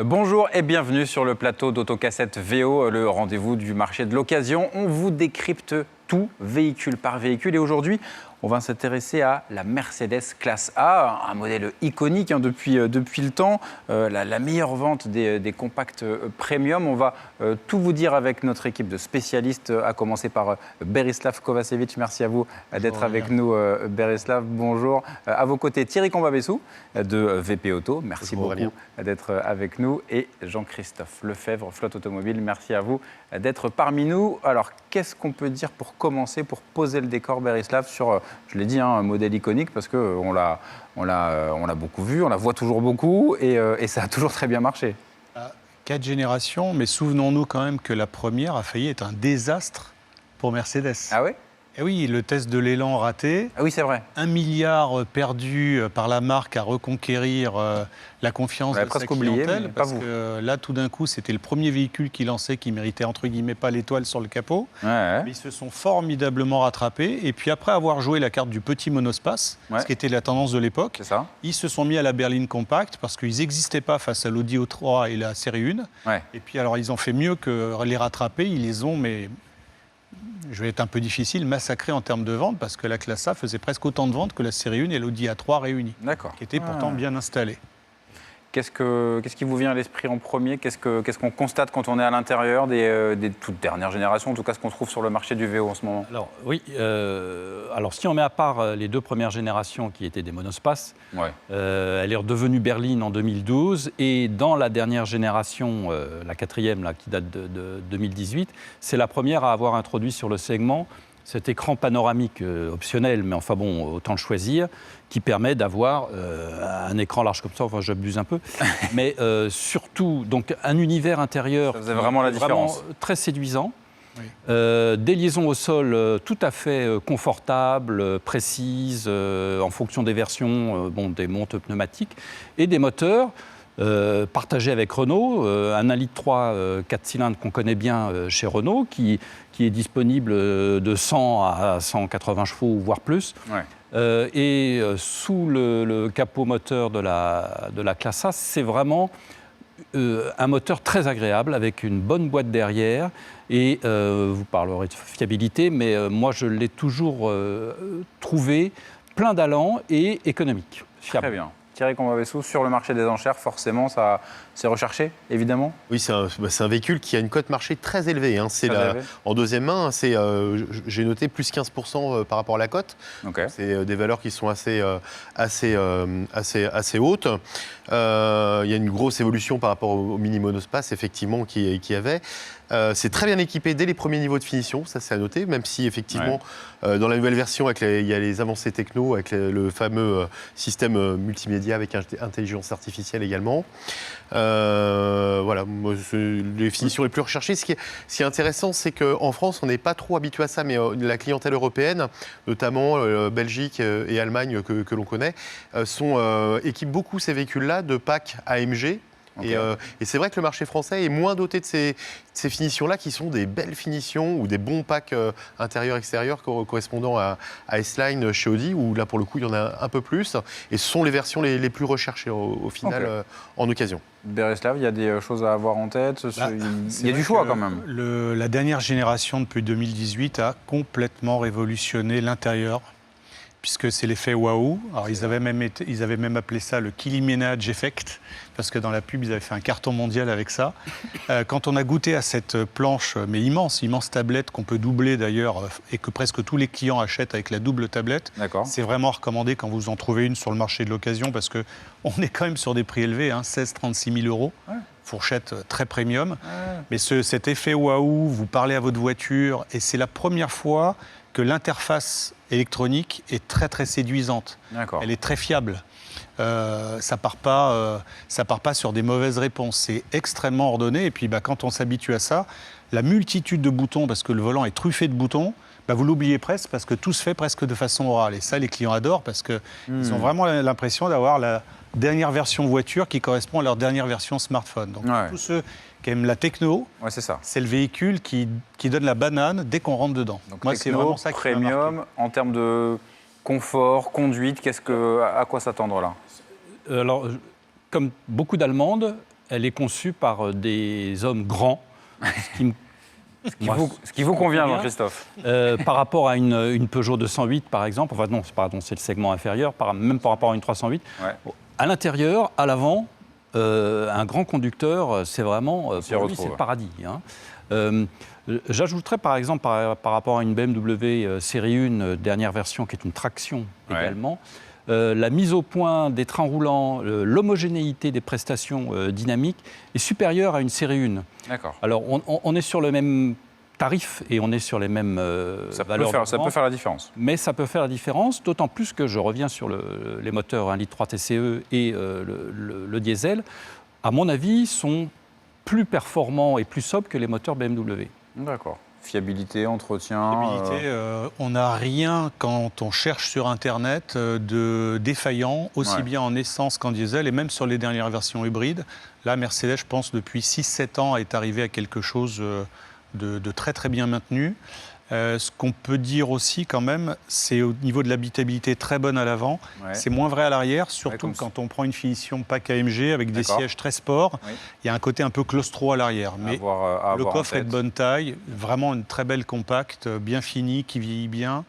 Bonjour et bienvenue sur le plateau d'Autocassette VO, le rendez-vous du marché de l'occasion. On vous décrypte tout, véhicule par véhicule. Et aujourd'hui, on va s'intéresser à la Mercedes Classe A, un modèle iconique depuis le temps, la meilleure vente des compacts premium. On va tout vous dire avec notre équipe de spécialistes, à commencer par Berislav Kovacevic. Merci à vous d'être avec nous, Berislav. Bonjour. À vos côtés, Thierry Combabessou de VP Auto. Merci beaucoup d'être avec nous. Et Jean-Christophe Lefebvre, Flotte Automobile. Merci à vous d'être parmi nous. Alors, qu'est-ce qu'on peut dire pour commencer, pour poser le décor, Berislav, sur, je l'ai dit, un modèle iconique, parce qu'on l'a beaucoup vu, on la voit toujours beaucoup, et ça a toujours très bien marché. 4 générations, mais souvenons-nous quand même que la première a failli être un désastre pour Mercedes. Ah oui ? Et oui, le test de l'élan raté. Ah oui, c'est vrai. 1 milliard perdu par la marque à reconquérir la confiance de sa clientèle. Parce que là, tout d'un coup, c'était le premier véhicule qui lançait, qui méritait entre guillemets pas l'étoile sur le capot. Ouais. Mais ils se sont formidablement rattrapés. Et puis après avoir joué la carte du petit monospace, ce qui était la tendance de l'époque, ils se sont mis à la berline compacte parce qu'ils n'existaient pas face à l'Audi A3 et la série 1. Ouais. Et puis alors, ils ont fait mieux que les rattraper. Ils les ont, mais je vais être un peu difficile, massacré en termes de vente, parce que la Classe A faisait presque autant de ventes que la série 1 et l'Audi A3 réunis, qui étaient pourtant bien installés. Qu'est-ce qui vous vient à l'esprit en premier ? Qu'est-ce qu'on constate quand on est à l'intérieur des toutes dernières générations, en tout cas ce qu'on trouve sur le marché du VO en ce moment ? Alors oui, alors si on met à part les 2 premières générations qui étaient des monospaces, elle est redevenue berline en 2012, et dans la dernière génération, la 4e là, qui date de 2018, c'est la première à avoir introduit sur le segment cet écran panoramique optionnel, mais enfin bon, autant le choisir, qui permet d'avoir un écran large comme ça, enfin j'abuse un peu, mais surtout donc un univers intérieur vraiment très séduisant, des liaisons au sol tout à fait confortables, précises, en fonction des versions, des montes pneumatiques, et des moteurs partagé avec Renault, un 1,3 litre 4 cylindres qu'on connaît bien chez Renault, qui est disponible de 100 à 180 chevaux, voire plus. Et sous le capot moteur de la Classe A, c'est vraiment un moteur très agréable, avec une bonne boîte derrière. Et vous parlerez de fiabilité, mais moi je l'ai toujours trouvé plein d'allant et économique, fiable. Très bien. Thierry Combabessou, sur le marché des enchères, forcément, ça c'est recherché, évidemment. Oui, c'est un véhicule qui a une cote marché très élevée. En deuxième main, j'ai noté plus 15% par rapport à la cote. C'est des valeurs qui sont assez hautes. Il y a une grosse évolution par rapport au mini monospace, effectivement, qui y avait. C'est très bien équipé dès les premiers niveaux de finition, ça c'est à noter, même si effectivement dans la nouvelle version il y a les avancées techno avec le fameux système multimédia avec intelligence artificielle également. Les finitions les plus recherchées. Ce qui est intéressant, c'est qu'en France, on n'est pas trop habitué à ça, mais la clientèle européenne, notamment Belgique et Allemagne que l'on connaît, équipent beaucoup ces véhicules-là de packs AMG. Et c'est vrai que le marché français est moins doté de ces finitions-là, qui sont des belles finitions ou des bons packs intérieurs-extérieurs correspondant à S-Line chez Audi, où là, pour le coup, il y en a un peu plus. Et ce sont les versions les plus recherchées au final en occasion. Berislav, il y a des choses à avoir en tête. Il y a du choix quand même. La dernière génération, depuis 2018, a complètement révolutionné l'intérieur, puisque c'est l'effet waouh. Alors ils avaient même appelé ça le Kylie Minogue Effect, parce que dans la pub, ils avaient fait un carton mondial avec ça. Quand on a goûté à cette planche, mais immense tablette qu'on peut doubler d'ailleurs, et que presque tous les clients achètent avec la double tablette, c'est vraiment recommandé quand vous en trouvez une sur le marché de l'occasion, parce qu'on est quand même sur des prix élevés, 16-36 000 euros. Fourchette très premium. Mais cet effet waouh, vous parlez à votre voiture, et c'est la première fois que l'interface électronique est très très séduisante. Elle est très fiable. Ça part pas sur des mauvaises réponses. C'est extrêmement ordonné. Et puis quand on s'habitue à ça, la multitude de boutons, parce que le volant est truffé de boutons, vous l'oubliez presque, parce que tout se fait presque de façon orale. Et ça, les clients adorent, parce qu'ils ont vraiment l'impression d'avoir la dernière version voiture qui correspond à leur dernière version smartphone. Donc tous ceux qui aiment la techno, c'est le véhicule qui donne la banane dès qu'on rentre dedans. Donc moi, c'est vraiment ça qui m'a marqué. Premium, en termes de confort, conduite, à quoi s'attendre là ? Alors, comme beaucoup d'Allemandes, elle est conçue par des hommes grands, ce qui me Ce qui vous convient, Jean-Christophe. par rapport à une Peugeot 208, par exemple, enfin non, pardon, c'est le segment inférieur, même par rapport à une 308. Ouais. À l'intérieur, à l'avant, un grand conducteur, c'est vraiment, pour lui, c'est le paradis. Hein. J'ajouterais par exemple, par rapport à une BMW série 1, dernière version, qui est une traction également, la mise au point des trains roulants, l'homogénéité des prestations dynamiques est supérieure à une série 1. D'accord. Alors, on est sur le même tarif et on est sur les mêmes valeurs. Ça peut faire la différence. Mais ça peut faire la différence, d'autant plus que je reviens sur les moteurs 1,3 litre TCE et le diesel, à mon avis, sont plus performants et plus sobres que les moteurs BMW. D'accord. Fiabilité, entretien. On n'a rien quand on cherche sur Internet de défaillant, aussi bien en essence qu'en diesel, et même sur les dernières versions hybrides. Là, Mercedes, je pense, depuis 6-7 ans, est arrivé à quelque chose de très très bien maintenu. Ce qu'on peut dire aussi quand même, c'est au niveau de l'habitabilité très bonne à l'avant. Ouais. C'est moins vrai à l'arrière, surtout quand on prend une finition pack AMG avec des sièges très sport. Oui. Il y a un côté un peu claustro à l'arrière. Mais le coffre est de bonne taille, vraiment une très belle compacte, bien finie, qui vieillit bien,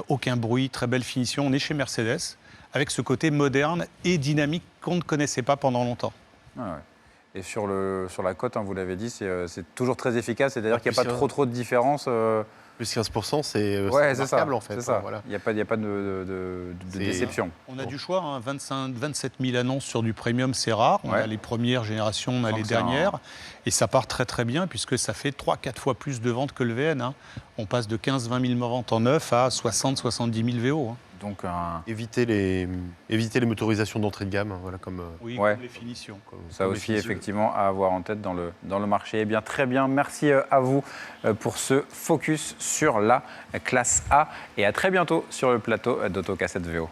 aucun bruit, très belle finition. On est chez Mercedes, avec ce côté moderne et dynamique qu'on ne connaissait pas pendant longtemps. Ah ouais. Et sur la cote, hein, vous l'avez dit, c'est toujours très efficient, c'est-à-dire qu'il n'y a pas trop de différence. Plus 15%, c'est remarquable en fait. C'est ça. Voilà. Il n'y a pas de déception. On a du choix, hein, 27 000 annonces sur du premium, c'est rare. On a les premières générations, on a les dernières. Et ça part très très bien puisque ça fait 3-4 fois plus de ventes que le VN. Hein. On passe de 15-20 000 ventes en neuf à 60-70 000 VO. Hein. Donc éviter les motorisations d'entrée de gamme, voilà, comme les finitions. Ça aussi, effectivement, à avoir en tête dans le marché. Eh bien, très bien, merci à vous pour ce focus sur la classe A et à très bientôt sur le plateau d'Autocassette VO.